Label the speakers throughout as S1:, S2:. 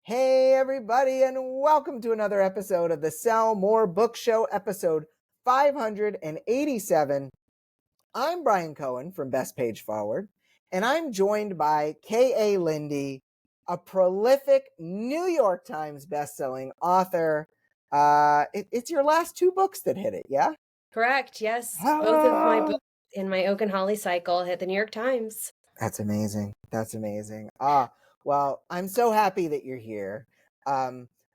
S1: Hey, everybody, and welcome to another episode of the Sell More Book Show, episode 587. I'm Bryan Cohen from Best Page Forward, and I'm joined by KA Linde, a prolific New York Times bestselling author. It's your last two books that hit it, yeah?
S2: Correct, yes. Both of my books in my Oak and Holly cycle hit the New York Times.
S1: That's amazing. That's amazing. Well, I'm so happy that you're here.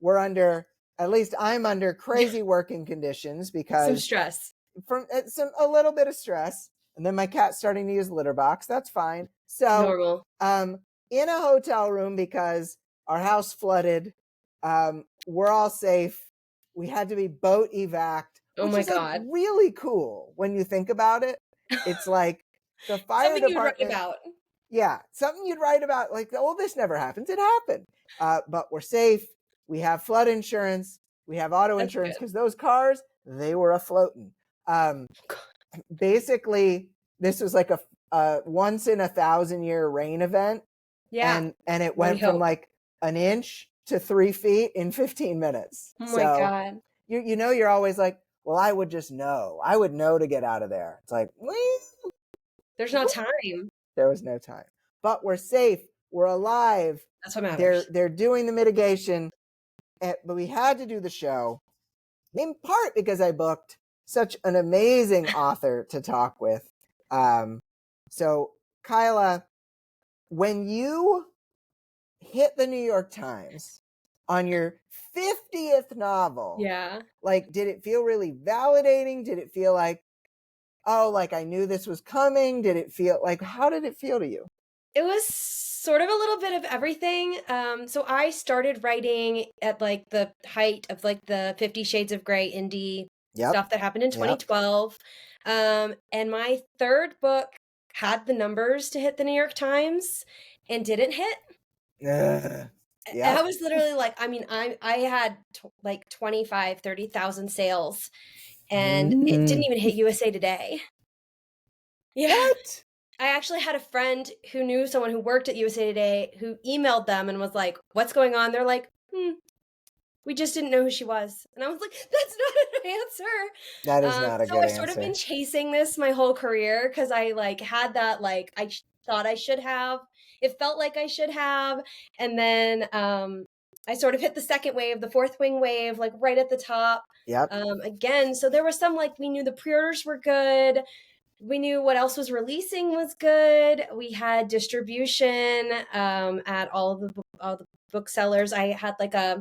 S1: We're under, at least I'm under crazy working conditions because
S2: Some stress.
S1: from a little bit of stress, and then my cat's starting to use litter box. That's fine. So,
S2: Normal.
S1: in a hotel room because our house flooded. We're all safe. We had to be boat evac'd,
S2: Oh
S1: which
S2: my
S1: is
S2: God.
S1: like really cool when you think about it. It's like the fire
S2: Something you'd
S1: department.
S2: write about.
S1: Yeah, something you'd write about, like, oh, this never happens. It happened. But we're safe. We have flood insurance. We have auto
S2: That's
S1: insurance
S2: good.
S1: because those cars, they were afloating. Basically, this was like a once in 1,000-year rain event.
S2: Yeah.
S1: And it went from like an inch to 3 feet in 15 minutes.
S2: Oh my God.
S1: You know, you're always like, well, I would just know. I would know to get out of there. It's like, well,
S2: There's no time.
S1: there was no time. But we're safe. We're alive.
S2: That's what matters.
S1: They're doing the mitigation. But we had to do the show in part because I booked such an amazing author to talk with. So, Kyla, when you hit the New York Times on your 50th novel,
S2: Yeah.
S1: like, did it feel really validating? Did it feel like, oh, like I knew this was coming? Did it feel like, how did it feel to you?
S2: It was sort of a little bit of everything. So I started writing at like the height of like the 50 Shades of Grey indie stuff that happened in 2012. And my third book had the numbers to hit the New York Times and didn't hit. I was literally like, I mean, I had like 25, 30,000 sales and it didn't even hit USA Today. Yeah.
S1: What?
S2: I actually had a friend who knew someone who worked at USA Today who emailed them and was like, what's going on? They're like, we just didn't know who she was. And I was like, that's not an answer.
S1: That is not a good answer.
S2: So I've sort of been chasing this my whole career because I like had that, like, I thought I should have. It felt like I should have. And then I sort of hit the second wave, the fourth wing wave, like right at the top. Again, so there was some, like, we knew the pre-orders were good. We knew what else was releasing was good. We had distribution at all the booksellers. I had like I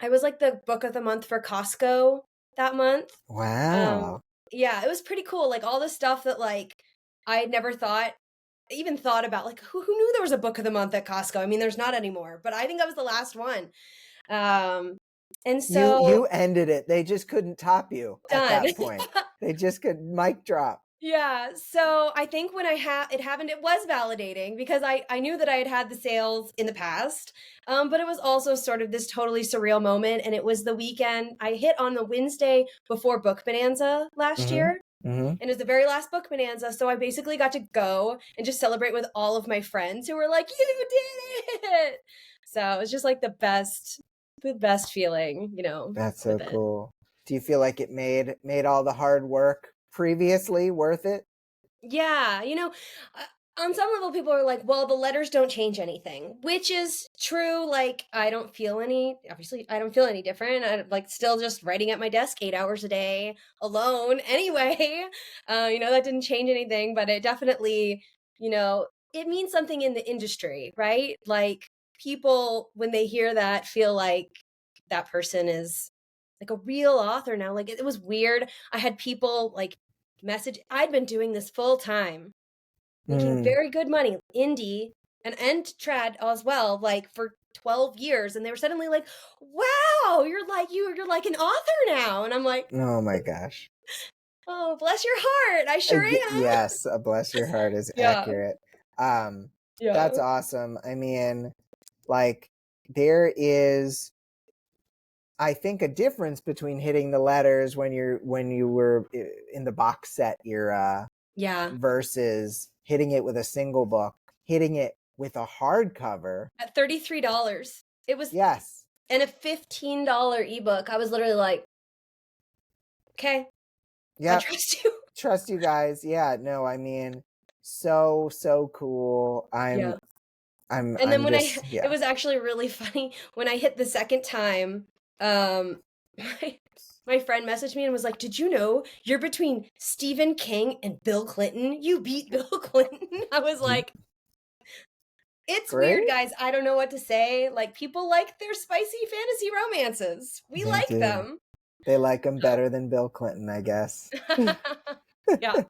S2: was like the book of the month for Costco that month.
S1: Wow.
S2: Yeah, it was pretty cool. Like all the stuff that like I had never even thought about. Like who knew there was a book of the month at Costco? I mean, there's not anymore, but I think I was the last one. And so
S1: you ended it. They just couldn't top you at that point. They just could mic drop.
S2: Yeah. So I think when it happened, it was validating because I knew that I had the sales in the past. But it was also sort of this totally surreal moment. And it was the weekend. I hit on the Wednesday before Book Bonanza last year. And it was the very last Book Bonanza. So I basically got to go and just celebrate with all of my friends who were like, you did it. So it was just like the best feeling, you know.
S1: That's so cool. Do you feel like it made all the hard work previously worth it?
S2: Yeah, you know, on some level people are like, well, the letters don't change anything, which is true. Like I don't feel any different. I'm like still just writing at my desk 8 hours a day alone anyway. You know, that didn't change anything, but it definitely, you know, it means something in the industry, right? Like people, when they hear that, feel like that person is like a real author now. Like it was weird. I had people like message. I'd been doing this full time, making very good money, indie and trad as well, like for 12 years. And they were suddenly like, wow, you're like an author now. And I'm like,
S1: oh my gosh.
S2: Oh, bless your heart. I sure am.
S1: Yes, bless your heart is accurate. That's awesome. I mean, like there is, I think, a difference between hitting the letters when you were in the box set era, versus hitting it with a single book, hitting it with a hardcover
S2: at $33. It was,
S1: Yes.
S2: and a $15 ebook. I was literally like, okay, I
S1: Yep.
S2: trust you.
S1: Trust you guys. Yeah, no, I mean, so cool.
S2: Yeah.
S1: I'm
S2: And then when
S1: just,
S2: it was actually really funny when I hit the second time, um, my friend messaged me and was like, "Did you know you're between Stephen King and Bill Clinton? You beat Bill Clinton." I was like, it's
S1: Great.
S2: weird, guys. I don't know what to say. Like, people like their spicy fantasy romances. We
S1: They
S2: like
S1: do.
S2: them.
S1: They like him better than Bill Clinton, I guess.
S2: Yeah.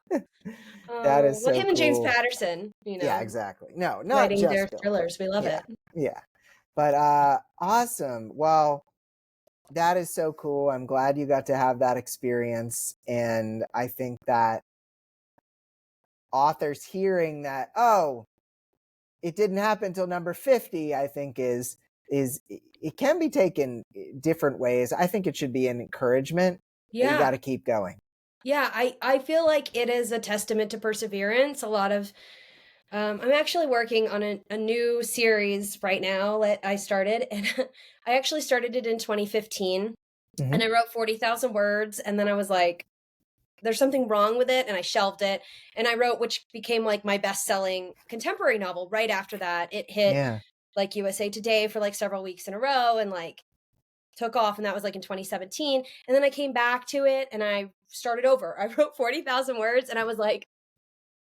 S1: That is
S2: Well,
S1: so
S2: him and James
S1: cool.
S2: Patterson,
S1: Yeah, exactly. No, not
S2: writing their
S1: just Bill
S2: thrillers.
S1: Clinton.
S2: We love
S1: Yeah,
S2: it.
S1: yeah. But awesome. Well, that is so cool. I'm glad you got to have that experience. And I think that authors hearing that, oh, it didn't happen until number 50, I think is it can be taken different ways. I think it should be an encouragement that you got
S2: Yeah.
S1: to keep going.
S2: Yeah, I feel like it is a testament to perseverance. A lot of I'm actually working on a new series right now that I started, and I actually started it in 2015,
S1: Mm-hmm.
S2: and I wrote 40,000 words, and then I was like, there's something wrong with it, and I shelved it, and I wrote, which became like my best-selling contemporary novel right after that. It hit
S1: Yeah.
S2: like USA Today for like several weeks in a row, and like took off, and that was like in 2017. And then I came back to it and I started over. I wrote 40,000 words and I was like,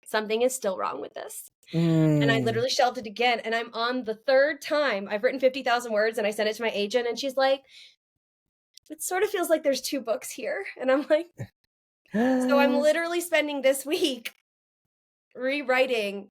S2: something is still wrong with this. And I
S1: Mm.
S2: literally shelved it again. And I'm on the third time. I've written 50,000 words and I sent it to my agent and she's like, it sort of feels like there's two books here. And I'm like, so I'm literally spending this week rewriting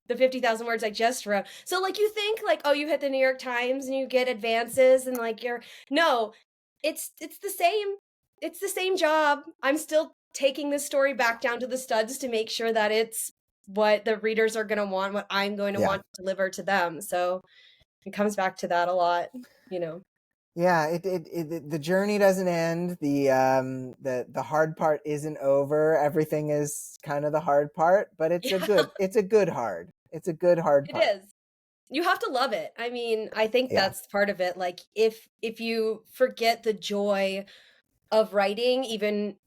S2: the 50,000 words I just wrote. So like you think like, oh, you hit the New York Times and you get advances and like no, it's the same. It's the same job. I'm still taking this story back down to the studs to make sure that it's what the readers are going to want, what I'm going to
S1: Yeah.
S2: want to deliver to them. So it comes back to that a lot, you know.
S1: Yeah, the journey doesn't end. The hard part isn't over. Everything is kind of the hard part, but it's a
S2: Yeah,
S1: good hard. It's a good hard
S2: it
S1: part.
S2: is. You have to love it. I mean, I think
S1: Yeah.
S2: that's part of it. Like if you forget the joy of writing, even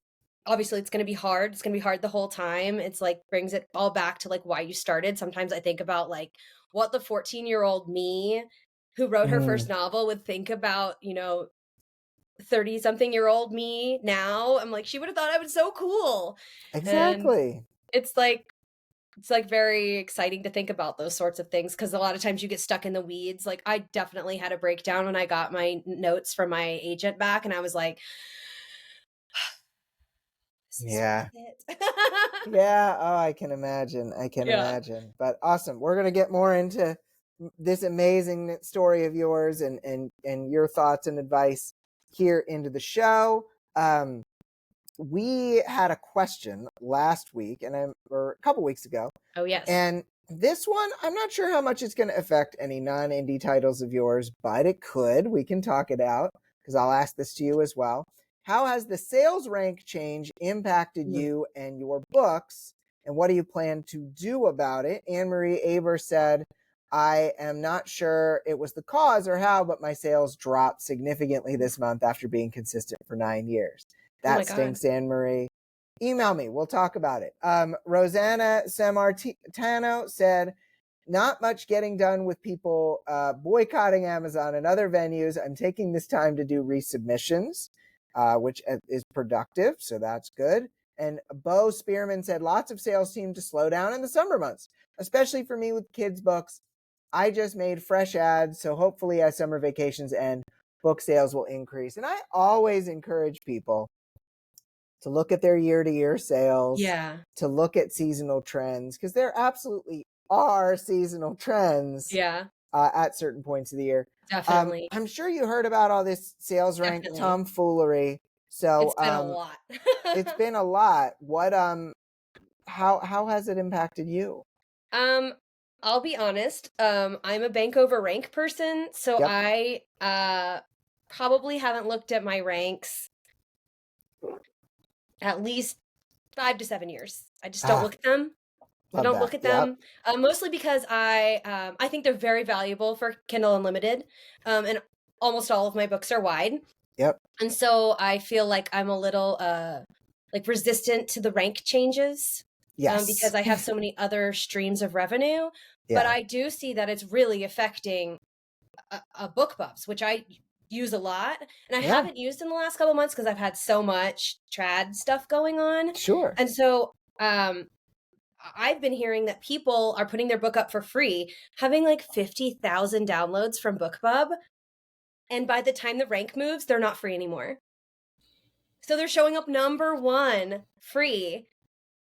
S2: obviously it's going to be hard. It's going to be hard the whole time. It's like brings it all back to like why you started. Sometimes I think about like what the 14-year-old me who wrote her first novel would think about, 30 something year old me now. I'm like, she would have thought I was so cool. And
S1: Exactly.
S2: it's like very exciting to think about those sorts of things because a lot of times you get stuck in the weeds. Like I definitely had a breakdown when I got my notes from my agent back and I was like, this is
S1: Yeah.
S2: worth it.
S1: Yeah. Oh, I can imagine. I can
S2: Yeah.
S1: imagine. But awesome. We're gonna get more into this amazing story of yours and your thoughts and advice here into the show. We had a question last week or a couple weeks ago.
S2: Oh, yes.
S1: And this one, I'm not sure how much it's going to affect any non-indie titles of yours, but it could. We can talk it out because I'll ask this to you as well. How has the sales rank change impacted you and your books? And what do you plan to do about it? Anne-Marie Aber said, I am not sure it was the cause or how, but my sales dropped significantly this month after being consistent for 9 years.
S2: Oh my
S1: That
S2: God.
S1: stinks, Anne-Marie. Email me. We'll talk about it. Rosanna Sammartino said, not much getting done with people boycotting Amazon and other venues. I'm taking this time to do resubmissions, which is productive. So that's good. And Bo Spearman said, lots of sales seem to slow down in the summer months, especially for me with kids' books. I just made fresh ads. So hopefully as summer vacations end, book sales will increase. And I always encourage people to look at their year-to-year sales,
S2: Yeah.
S1: to look at seasonal trends, because there absolutely are seasonal trends
S2: Yeah.
S1: at certain points of the year.
S2: Definitely.
S1: I'm sure you heard about all this sales rank
S2: Definitely.
S1: tomfoolery. So
S2: It's been a lot.
S1: it's been a lot. What how has it impacted you?
S2: I'll be honest. I'm a bank over rank person, so
S1: Yep.
S2: I probably haven't looked at my ranks at least 5 to 7 years. I just don't look at them. I
S1: Love
S2: don't
S1: that.
S2: look at
S1: Yep.
S2: them, mostly because I think they're very valuable for Kindle Unlimited, and almost all of my books are wide.
S1: Yep.
S2: And so I feel like I'm a little like resistant to the rank changes
S1: Yes.
S2: because I have so many other streams of revenue. But
S1: Yeah.
S2: I do see that it's really affecting BookBubs, which I use a lot, and I
S1: Yeah.
S2: haven't used in the last couple months because I've had so much trad stuff going on.
S1: Sure.
S2: And so I've been hearing that people are putting their book up for free, having like 50,000 downloads from BookBub, and by the time the rank moves, they're not free anymore. So they're showing up number 1 free,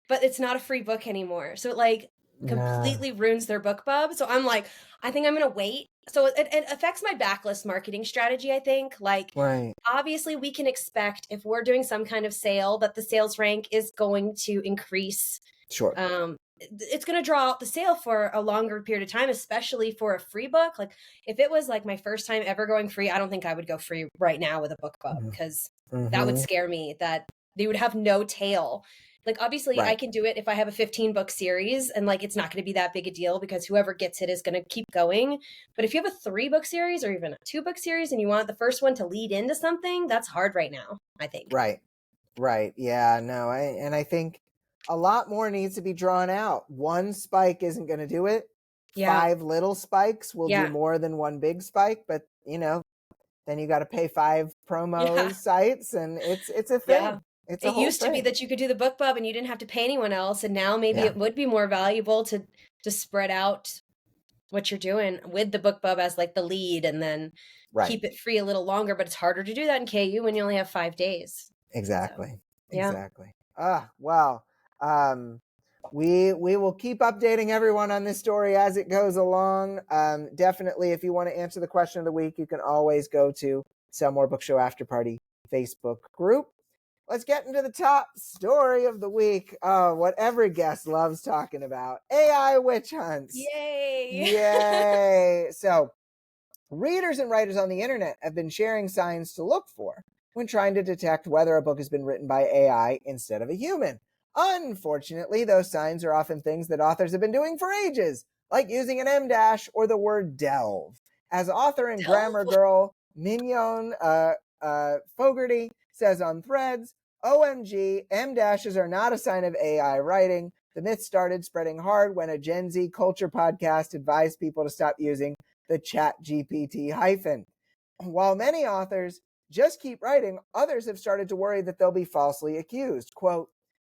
S2: but it's not a free book anymore. So it like completely ruins their BookBub. So I'm like, I think I'm going to wait. So it affects my backlist marketing strategy, I think. Like,
S1: Right.
S2: obviously, we can expect if we're doing some kind of sale that the sales rank is going to increase.
S1: Sure.
S2: It's going to draw out the sale for a longer period of time, especially for a free book. Like, if it was like my first time ever going free, I don't think I would go free right now with a BookBub because that would scare me that they would have no tail. Like, obviously, I can do it if I have a 15-book series and like it's not going to be that big a deal because whoever gets it is going to keep going. But if you have a 3-book series or even a 2-book series and you want the first one to lead into something, that's hard right now, I think.
S1: Right. Yeah, no, I think a lot more needs to be drawn out. One spike isn't going to do it.
S2: Yeah.
S1: 5 little spikes will do more than one big spike, but then you got to pay 5 promo sites, and it's a thing.
S2: Yeah.
S1: It's a whole
S2: used to be
S1: thing.
S2: that you could do the BookBub and you didn't have to pay anyone else, and now maybe it would be more valuable to spread out what you're doing with the BookBub as like the lead, and then keep it free a little longer. But it's harder to do that in KU when you only have 5 days.
S1: Exactly.
S2: So, yeah.
S1: Exactly. Well, we will keep updating everyone on this story as it goes along. Definitely, if you want to answer the question of the week, you can always go to Sell More Book Show After Party Facebook group. Let's get into the top story of the week. What every guest loves talking about: AI witch hunts.
S2: Yay!
S1: Yay! So, readers and writers on the internet have been sharing signs to look for when trying to detect whether a book has been written by AI instead of a human. Unfortunately, those signs are often things that authors have been doing for ages, like using an M dash or the word delve. As author and grammar girl Mignon Fogarty says on Threads, OMG, M dashes are not a sign of AI writing. The myth started spreading hard when a Gen Z culture podcast advised people to stop using the ChatGPT hyphen. While many authors just keep writing, others have started to worry that they'll be falsely accused. Quote,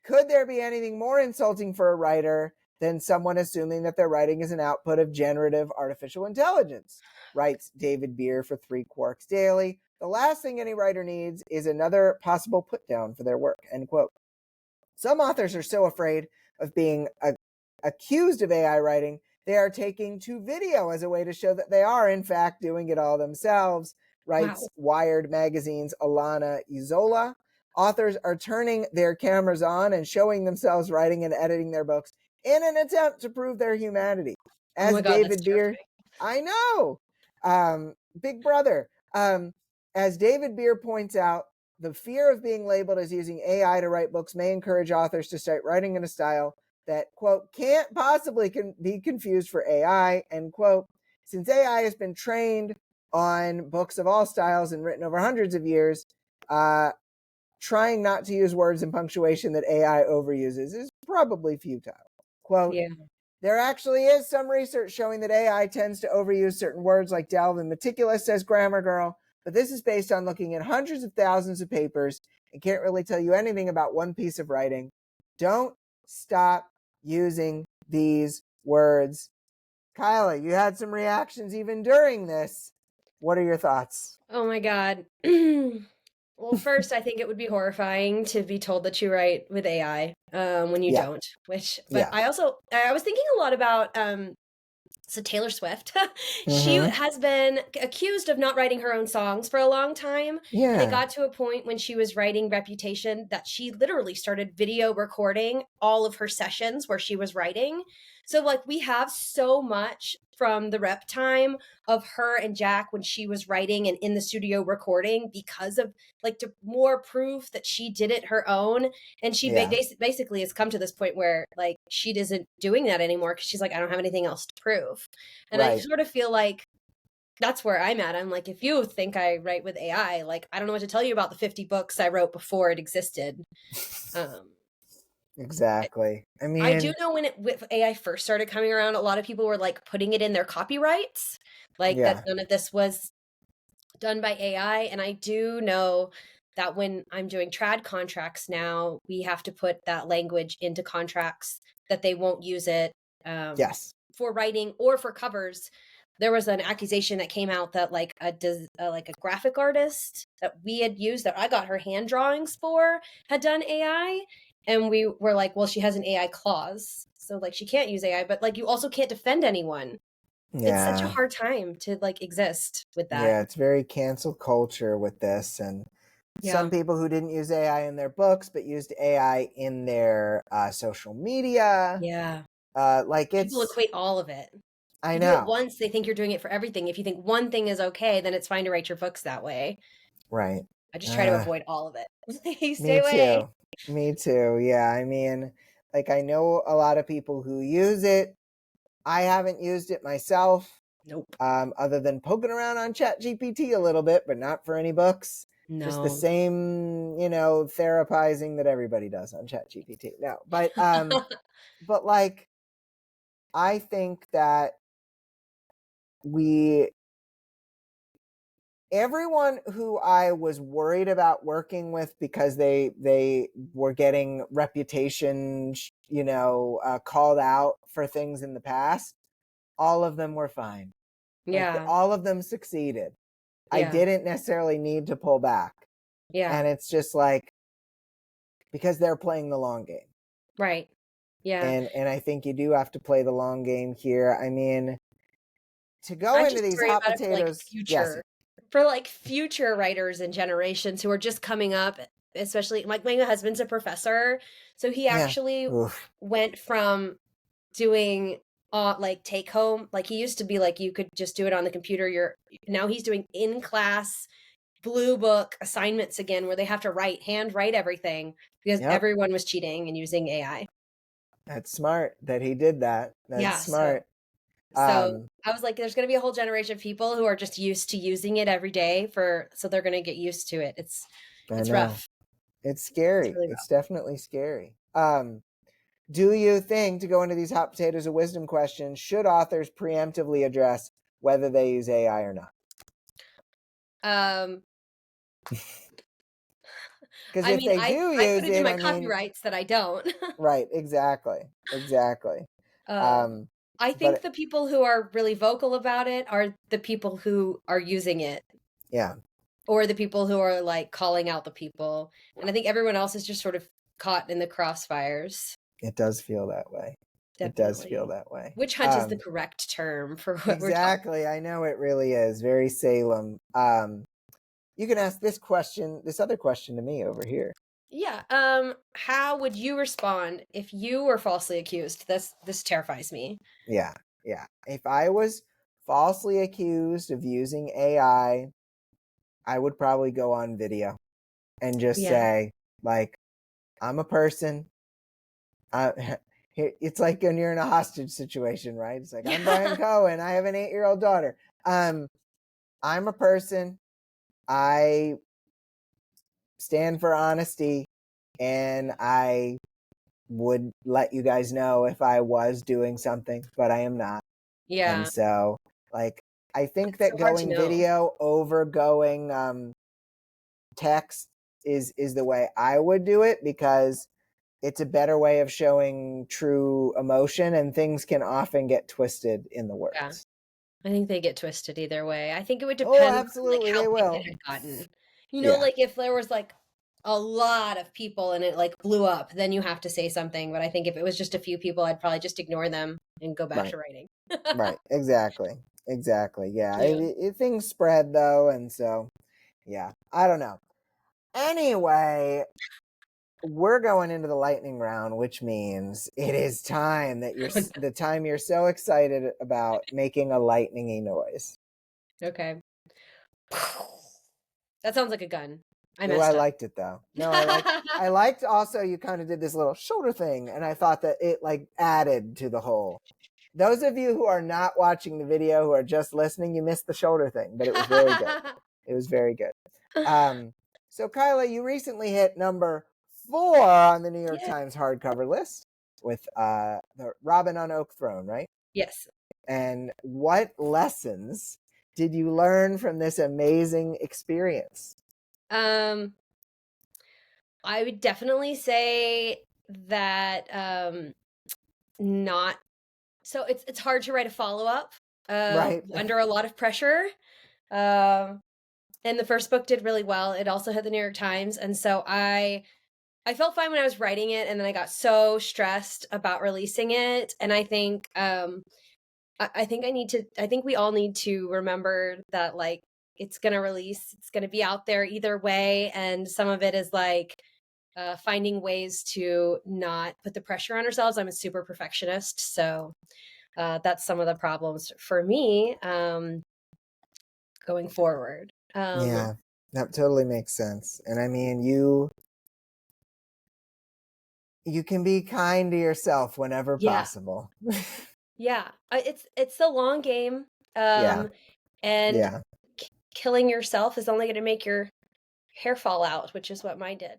S1: could there be anything more insulting for a writer than someone assuming that their writing is an output of generative artificial intelligence? Writes David Beer for Quarks Daily. The last thing any writer needs is another possible put down for their work, end quote. Some authors are so afraid of being accused of AI writing, they are taking to video as a way to show that they are, in fact, doing it all themselves, writes Wired Magazine's Alana Yzola. Authors are turning their cameras on and showing themselves writing and editing their books in an attempt to prove their humanity. As David Beer, I know, Big Brother. As David Beer points out, the fear of being labeled as using AI to write books may encourage authors to start writing in a style that, quote, can't possibly be confused for AI, end quote. Since AI has been trained on books of all styles and written over hundreds of years, trying not to use words and punctuation that AI overuses is probably futile. Quote, there actually is some research showing that AI tends to overuse certain words like delve and meticulous, says Grammar Girl, but this is based on looking at hundreds of thousands of papers and can't really tell you anything about one piece of writing. Don't stop using these words. Kyla, you had some reactions even during this. What are your thoughts?
S2: Oh my God. Well, first, I think it would be horrifying to be told that you write with AI when you don't. But I was thinking a lot about so Taylor Swift. She has been accused of not writing her own songs for a long time. And it got to a point when she was writing Reputation that she literally started video recording all of her sessions where she was writing. So like we have so much from the rep time of her and Jack when she was writing and in the studio recording because of like to more proof that she did it her own. And she
S1: Yeah.
S2: basically has come to this point where like she isn't doing that anymore because she's like, I don't have anything else to prove. And I
S1: Right.
S2: sort of feel like that's where I'm at. I'm like, if you think I write with AI, like I don't know what to tell you about the 50 books I wrote before it existed. Um,
S1: Exactly. I
S2: I do
S1: mean,
S2: know when with AI first started coming around, a lot of people were like putting it in their copyrights, like that
S1: yeah.
S2: none of this was done by AI. And I do know that when I'm doing trad contracts now, we have to put that language into contracts that they won't use it
S1: Yes.
S2: for writing or for covers. There was an accusation that came out that like like a graphic artist that we had used that I got her hand drawings for had done AI, and we were like, well, she has an AI clause, so like she can't use AI, but like you also can't defend anyone. It's such a
S1: Yeah.
S2: hard time to like exist with that.
S1: Yeah, it's very cancel culture with this, and some
S2: Yeah.
S1: people who didn't use AI in their books but used AI in their social media.
S2: Yeah.
S1: Like
S2: People
S1: it's,
S2: equate all of it.
S1: I
S2: You do it
S1: know,
S2: once, they think you're doing it for everything. If you think one thing is okay, then it's fine to write your books that way.
S1: right.
S2: I just try to
S1: Uh,
S2: avoid all of it. Stay
S1: Me
S2: away.
S1: too. Me too. Yeah. I mean, like I know a lot of people who use it. I haven't used it myself,
S2: Nope.
S1: other than poking around on ChatGPT a little bit, but not for any books. Just the
S2: No.
S1: same, therapizing that everybody does on ChatGPT. No, but like, I think that we everyone who I was worried about working with because they were getting reputation, called out for things in the past, all of them were fine. Like
S2: Yeah.
S1: all of them succeeded. I
S2: Yeah.
S1: didn't necessarily need to pull back.
S2: Yeah.
S1: And it's just like because they're playing the long game.
S2: Right. Yeah.
S1: And I think you do have to play the long game here. I mean, to go
S2: I
S1: into
S2: just
S1: these
S2: worry
S1: hot
S2: about it
S1: potatoes, yes.
S2: for like future writers and generations who are just coming up, especially like my husband's a professor, so he
S1: Yeah.
S2: actually
S1: Oof.
S2: went from doing like take home, like he used to be like you could just do it on the computer. Now he's doing in class blue book assignments again where they have to hand write everything because
S1: Yep.
S2: everyone was cheating and using AI.
S1: That's smart that he did that. That's
S2: Yeah, so
S1: smart.
S2: so
S1: Um,
S2: I was like, there's going to be a whole generation of people who are just used to using it every day so they're going to get used to it.
S1: I
S2: It's
S1: know.
S2: rough.
S1: It's
S2: It's
S1: scary.
S2: really
S1: It's
S2: rough.
S1: definitely scary. Do you think, to go into these hot potatoes of wisdom questions, should authors preemptively address whether they use AI or not?
S2: Um,
S1: Because
S2: I
S1: if
S2: mean,
S1: they
S2: I
S1: do
S2: I put
S1: use
S2: it in
S1: it,
S2: my
S1: I mean,
S2: copyrights that I don't.
S1: right, exactly. Exactly.
S2: um,
S1: Um,
S2: I think
S1: but
S2: the people who are really vocal about it are the people who are using it
S1: yeah,
S2: or the people who are like calling out the people. And I think everyone else is just sort of caught in the crossfires.
S1: it does feel that way. It does feel
S2: Definitely.
S1: that way.
S2: Witch hunt is the correct term for what we're talking.
S1: Exactly. I know it really is. Very Salem. You can ask this other question to me over here.
S2: Yeah. How would you respond if you were falsely accused? This terrifies me.
S1: Yeah, yeah. If I was falsely accused of using I would probably go on video and just
S2: Yeah.
S1: say, like, I'm a person. Uh, it's like when you're in a hostage situation, right? It's like, I'm Bryan
S2: Yeah.
S1: Cohen. I have an 8-year-old daughter. Um, I'm a person. I stand for honesty, and I would let you guys know if I was doing something, but I am not. And
S2: Yeah.
S1: so, like, I think
S2: It's
S1: that
S2: so hard to
S1: going
S2: know.
S1: video over going text is the way I would do it, because it's a better way of showing true emotion, and things can often get twisted in the
S2: Yeah.
S1: words.
S2: I think they get twisted either way. I think it would
S1: Oh,
S2: depend on like
S1: absolutely,
S2: how
S1: they
S2: big it
S1: will.
S2: had gotten.
S1: Yeah,
S2: Like if there was like a lot of people and it like blew up, then you have to say something. But I think if it was just a few people, I'd probably just ignore them and go back
S1: right,
S2: to writing.
S1: right, exactly, exactly. Yeah,
S2: Yeah.
S1: things spread though, and so yeah, I don't know. Anyway, we're going into the lightning round, which means it is time that the time you're so excited about making a lightningy noise.
S2: Okay. That sounds like a gun. I
S1: I
S2: messed up.
S1: liked it though. No, I liked also you kind of did this little shoulder thing, and I thought that it like added to the whole. Those of you who are not watching the video, who are just listening, you missed the shoulder thing, but it was very good. It was very good. So Kyla, you recently hit number 4 on the New York Times hardcover list with the Robin on Oak Throne, right?
S2: Yes.
S1: And what lessons did you learn from this amazing experience?
S2: I would definitely say that not so it's hard to write a follow-up
S1: Right.
S2: under a lot of pressure. And the first book did really well. It also had the New York Times, and so I felt fine when I was writing it, and then I got so stressed about releasing it. And I think I think we all need to remember that like it's gonna release, it's gonna be out there either way, and some of it is like finding ways to not put the pressure on ourselves. I'm a super perfectionist, so that's some of the problems for me going forward.
S1: Yeah, that totally makes sense. And I mean, you can be kind to yourself whenever possible.
S2: Yeah, it's the long game.
S1: Yeah.
S2: And
S1: Yeah.
S2: killing yourself is only going to make your hair fall out, which is what mine did.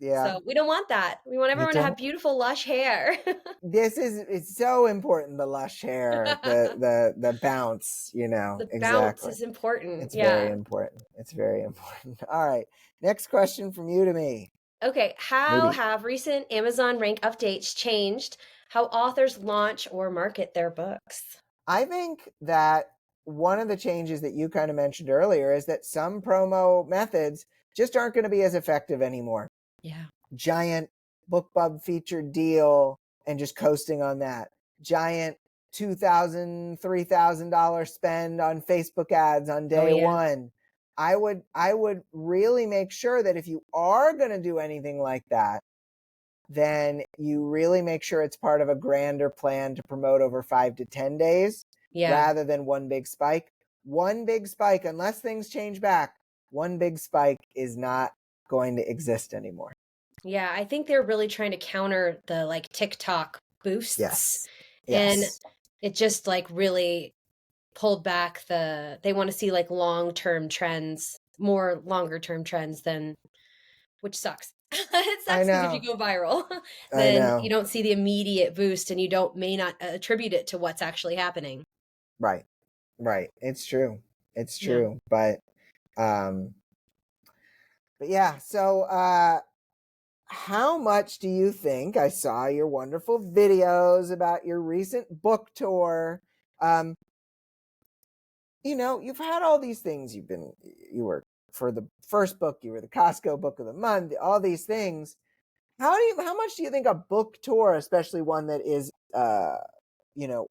S1: Yeah.
S2: So we don't want that. We want everyone to have beautiful, lush hair.
S1: It's so important, the lush hair, the bounce, you know.
S2: The bounce
S1: Exactly.
S2: is important.
S1: It's very important. It's very important. All right. Next question from you to me.
S2: Okay, how have recent Amazon rank updates changed how authors launch or market their books?
S1: I think that one of the changes that you kind of mentioned earlier is that some promo methods just aren't going to be as effective anymore.
S2: Yeah.
S1: Giant BookBub featured deal and just coasting on that. Giant $2,000, $3,000 spend on Facebook ads on day one. I would really make sure that if you are going to do anything like that, then you really make sure it's part of a grander plan to promote over 5 to 10 days rather than one big spike. One big spike, unless things change back, one big spike is not going to exist anymore.
S2: Yeah, I think they're really trying to counter the like TikTok boosts.
S1: Yes.
S2: And it just like really pulled back they want to see like long-term trends, more longer-term trends than, which sucks. It sucks because if you go viral, then you don't see the immediate boost and you may not attribute it to what's actually happening.
S1: Right. It's true. It's true. Yeah. But yeah, so how much do you think, I saw your wonderful videos about your recent book tour. You know, you've had all these things. You were, for the first book, you were the Costco Book of the Month, all these things. How much do you think a book tour, especially one that is,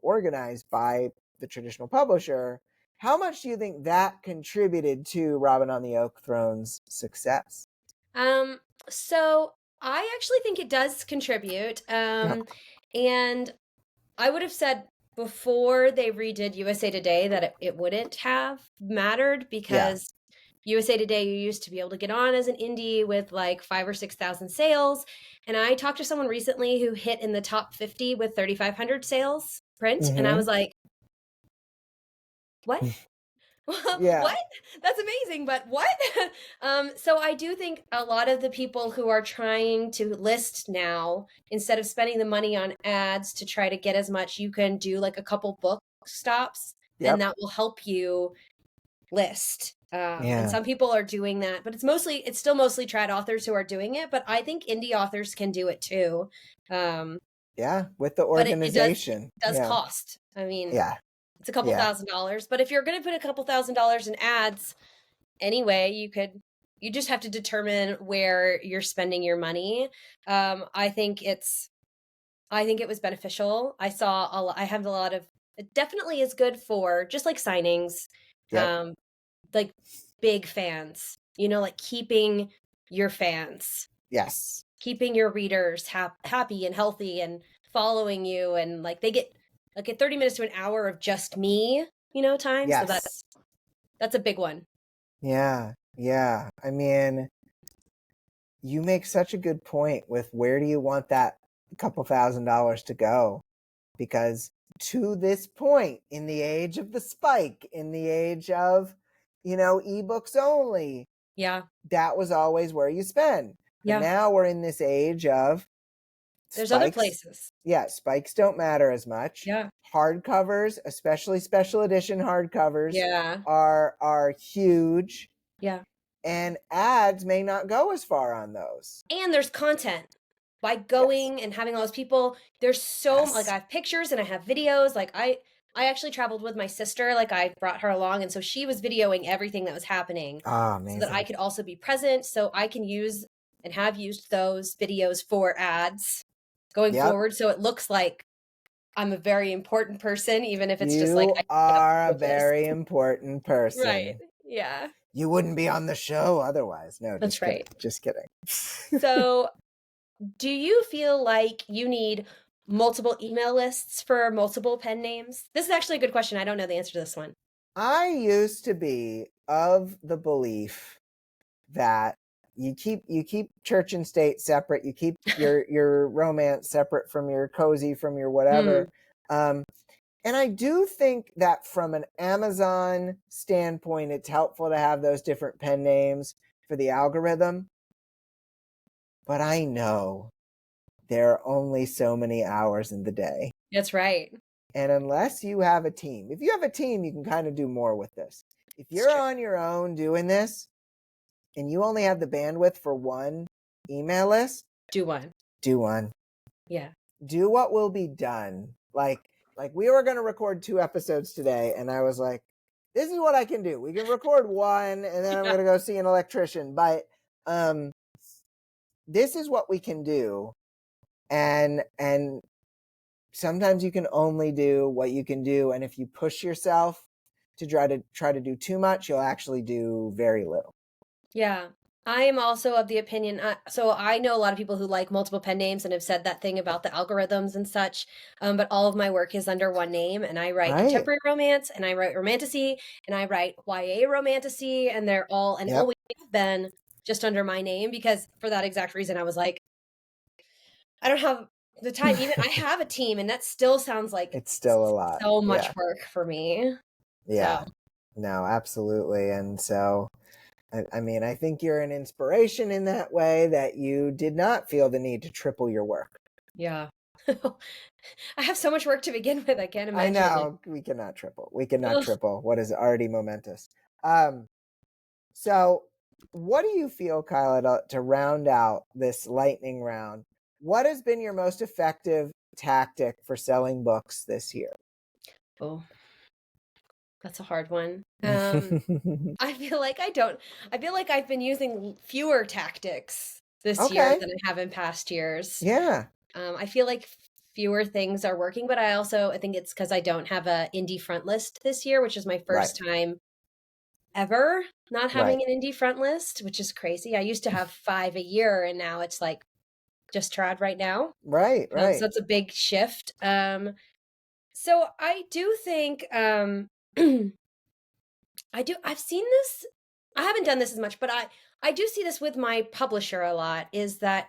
S1: organized by the traditional publisher, how much do you think that contributed to Robin on the Oak Throne's success?
S2: So I actually think it does contribute. And I would have said before they redid USA Today that it wouldn't have mattered because USA Today, you used to be able to get on as an indie with like 5,000 or 6,000 sales. And I talked to someone recently who hit in the top 50 with 3,500 sales print. And I was like, what? What? That's amazing, but what? So I do think a lot of the people who are trying to list now, instead of spending the money on ads to try to get as much, you can do like a couple book stops, and that will help you list. And some people are doing that, but it's still mostly trad authors who are doing it, but I think indie authors can do it too.
S1: With the organization.
S2: But it does cost. I mean, it's a couple $1,000, but if you're going to put a couple $1,000 in ads anyway, you just have to determine where you're spending your money. I think it was beneficial. I have a lot of, it definitely is good for just like signings, like big fans, like keeping your fans.
S1: Yes.
S2: Keeping your readers happy and healthy and following you, and like they get like 30 minutes to an hour of just me, time. So
S1: Yes.
S2: that's a big one.
S1: Yeah. Yeah. I mean, you make such a good point with where do you want that couple $1,000s to go? Because to this point, in the age of the spike, in the age of, ebooks only,
S2: Yeah.
S1: that was always where you spend. But
S2: Yeah.
S1: now we're in this age of
S2: There's other
S1: spikes.
S2: places.
S1: Yeah, spikes don't matter as much.
S2: Yeah.
S1: Hardcovers, especially special edition hardcovers,
S2: Yeah.
S1: are huge.
S2: Yeah.
S1: And ads may not go as far on those.
S2: And there's content. By
S1: Yes.
S2: going and having all those people, there's so like
S1: Yes.
S2: I have pictures and I have videos. Like I actually traveled with my sister. Like I brought her along, and so she was videoing everything that was happening,
S1: Oh,
S2: so that I
S1: amazing.
S2: could also be present. So I can use and have used those videos for ads going
S1: Yep.
S2: forward. So it looks like I'm a very important person, even if it's just like
S1: You
S2: I
S1: are a
S2: with this.
S1: very important person.
S2: Right. Yeah.
S1: You wouldn't be on the show otherwise. No,
S2: That's
S1: just kidding.
S2: right.
S1: Just kidding.
S2: So do you feel like you need multiple email lists for multiple pen names? This is actually a good question. I don't know the answer to this one.
S1: I used to be of the belief that you keep church and state separate. You keep your romance separate from your cozy, from your whatever. And I do think that from an Amazon standpoint, it's helpful to have those different pen names for the algorithm. But I know there are only so many hours in the day.
S2: That's right.
S1: And unless you have a team, if you have a team, you can kind of do more with this. If you're on your own doing this and you only have the bandwidth for one email list,
S2: do one.
S1: Do one.
S2: Yeah.
S1: Do what will be done. Like we were going to record 2 episodes today, and I was like, this is what I can do. We can record one, and then I'm going to go see an electrician. But this is what we can do. And sometimes you can only do what you can do. And if you push yourself to try to do too much, you'll actually do very little.
S2: Yeah. I am also of the opinion, so I know a lot of people who like multiple pen names and have said that thing about the algorithms and such, but all of my work is under one name, and I write contemporary romance, and I write romantasy, and I write YA romantasy, and they're all, and always been just under my name, because for that exact reason, I was like, I don't have the time, even I have a team, and that still sounds like
S1: it's still a lot.
S2: So much work for me.
S1: Yeah. So. No, absolutely. And so I mean, I think you're an inspiration in that way, that you did not feel the need to triple your work.
S2: Yeah. I have so much work to begin with. I can't imagine.
S1: I know. We cannot triple. We cannot triple what is already momentous. So what do you feel, Kyla, to round out this lightning round? What has been your most effective tactic for selling books this year?
S2: Oh, that's a hard one. I feel like I've been using fewer tactics this year than I have in past years.
S1: Yeah.
S2: I feel like fewer things are working, but I think it's because I don't have a indie front list this year, which is my first time ever not having an indie front list, which is crazy. I used to have 5 a year, and now it's like just trad right now.
S1: Right.
S2: So that's a big shift. So I do think I've seen this. I haven't done this as much, but I do see this with my publisher a lot, is that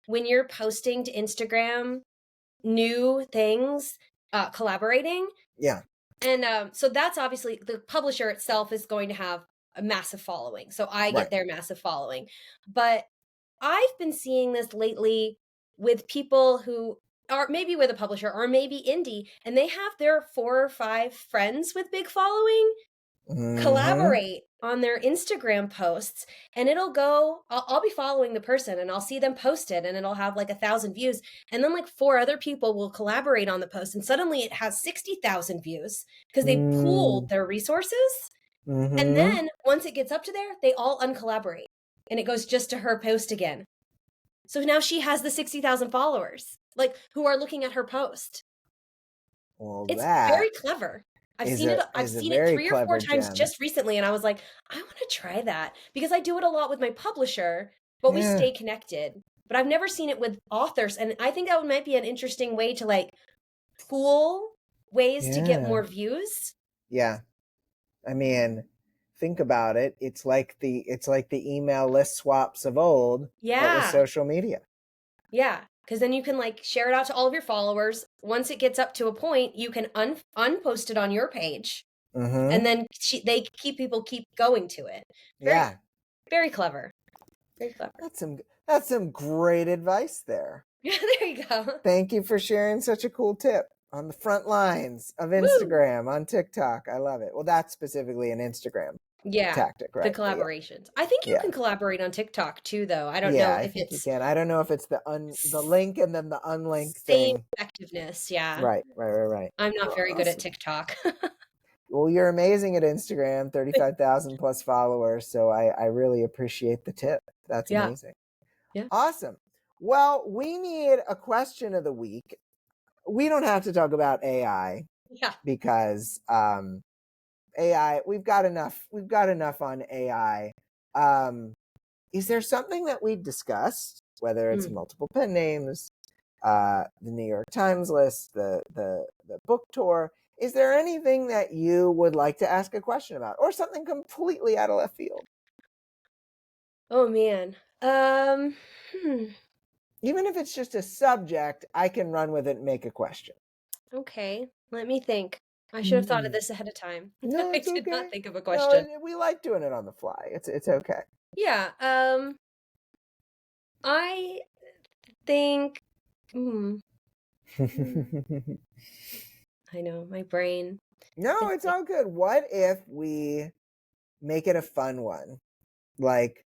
S2: when you're posting to Instagram new things, collaborating.
S1: Yeah.
S2: And so that's obviously, the publisher itself is going to have a massive following. So I get their massive following. But I've been seeing this lately with people who are maybe with a publisher or maybe indie, and they have their 4 or 5 friends with big following collaborate on their Instagram posts, and it'll go, I'll be following the person and I'll see them post it, and it'll have like 1,000 views, and then like 4 other people will collaborate on the post, and suddenly it has 60,000 views because they pooled their resources. And then once it gets up to there, they all uncollaborate and it goes just to her post again. So now she has the 60,000 followers, like, who are looking at her post.
S1: Well,
S2: it's very clever. I've seen it 3 or 4 times just recently, and I was like, I want to try that, because I do it a lot with my publisher, but we stay connected. But I've never seen it with authors, and I think that might be an interesting way to like pool ways to get more views.
S1: Yeah. I mean, think about it. It's like the email list swaps of old, but with
S2: Yeah.
S1: social media.
S2: Yeah, because then you can like share it out to all of your followers. Once it gets up to a point, you can unpost it on your page, and then people keep going to it. Very, very clever. Very clever.
S1: That's some great advice there.
S2: Yeah, there you go.
S1: Thank you for sharing such a cool tip on the front lines of Instagram, on TikTok. I love it. Well, that's specifically an Instagram tactic, right?
S2: The collaborations. I think you can collaborate on TikTok too, though. I don't know if
S1: you can. I don't know if it's the link and then the unlink
S2: same
S1: thing.
S2: effectiveness. Yeah.
S1: Right.
S2: I'm not very good at TikTok.
S1: Well, you're amazing at Instagram, 35,000 plus followers. So I really appreciate the tip. That's amazing.
S2: Yeah.
S1: Awesome. Well, we need a question of the week. We don't have to talk about AI.
S2: Yeah.
S1: Because AI, we've got enough on AI. Is there something that we discussed, whether it's multiple pen names, the New York Times list, the book tour? Is there anything that you would like to ask a question about, or something completely out of left field?
S2: Oh man.
S1: Even if it's just a subject, I can run with it and make a question.
S2: Okay, let me think. I should have thought of this ahead of time.
S1: No, it's
S2: I did
S1: okay.
S2: not think of a question.
S1: No, we like doing it on the fly. It's okay.
S2: Yeah. I think. I know my brain.
S1: No, it's all good. What if we make it a fun one? Like,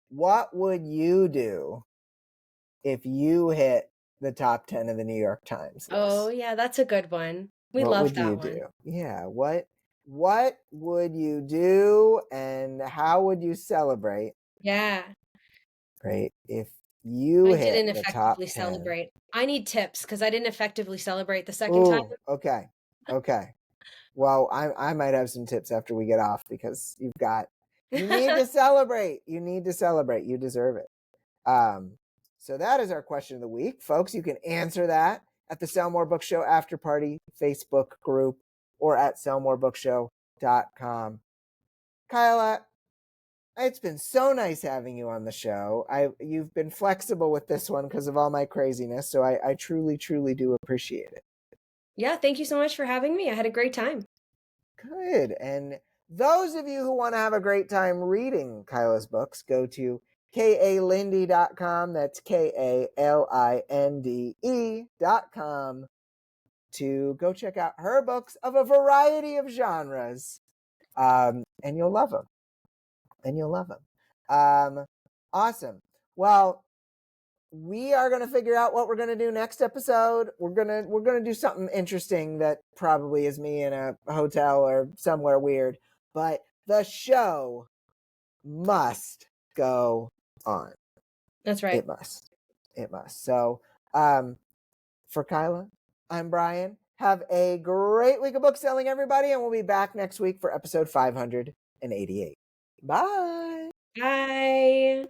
S1: what would you do if you hit the top 10 of the New York Times list?
S2: Oh, yeah, that's a good one. We love that one.
S1: What would you do? Yeah, what would you do, and how would you celebrate?
S2: Yeah.
S1: Right? If you hit
S2: didn't
S1: the top 10.
S2: effectively celebrate. I need tips because I didn't effectively celebrate the second time.
S1: Okay. Well, I might have some tips after we get off, because you need to celebrate. You need to celebrate. You deserve it. So that is our question of the week. Folks, you can answer that at the Sell More Book Show After Party Facebook group or at sellmorebookshow.com. Kyla, it's been so nice having you on the show. You've been flexible with this one because of all my craziness, so I truly, truly do appreciate it.
S2: Yeah, thank you so much for having me. I had a great time. Good.
S1: And those of you who want to have a great time reading Kyla's books, go to kalinde.com. That's KALINDE.com to go check out her books of a variety of genres. And you'll love them. Awesome. Well, we are going to figure out what we're going to do next episode. We're going to do something interesting that probably is me in a hotel or somewhere weird, but the show must go on.
S2: That's right.
S1: It must. So, for Kyla, I'm Bryan. Have a great week of book selling, everybody, and we'll be back next week for episode 588. Bye.
S2: Bye.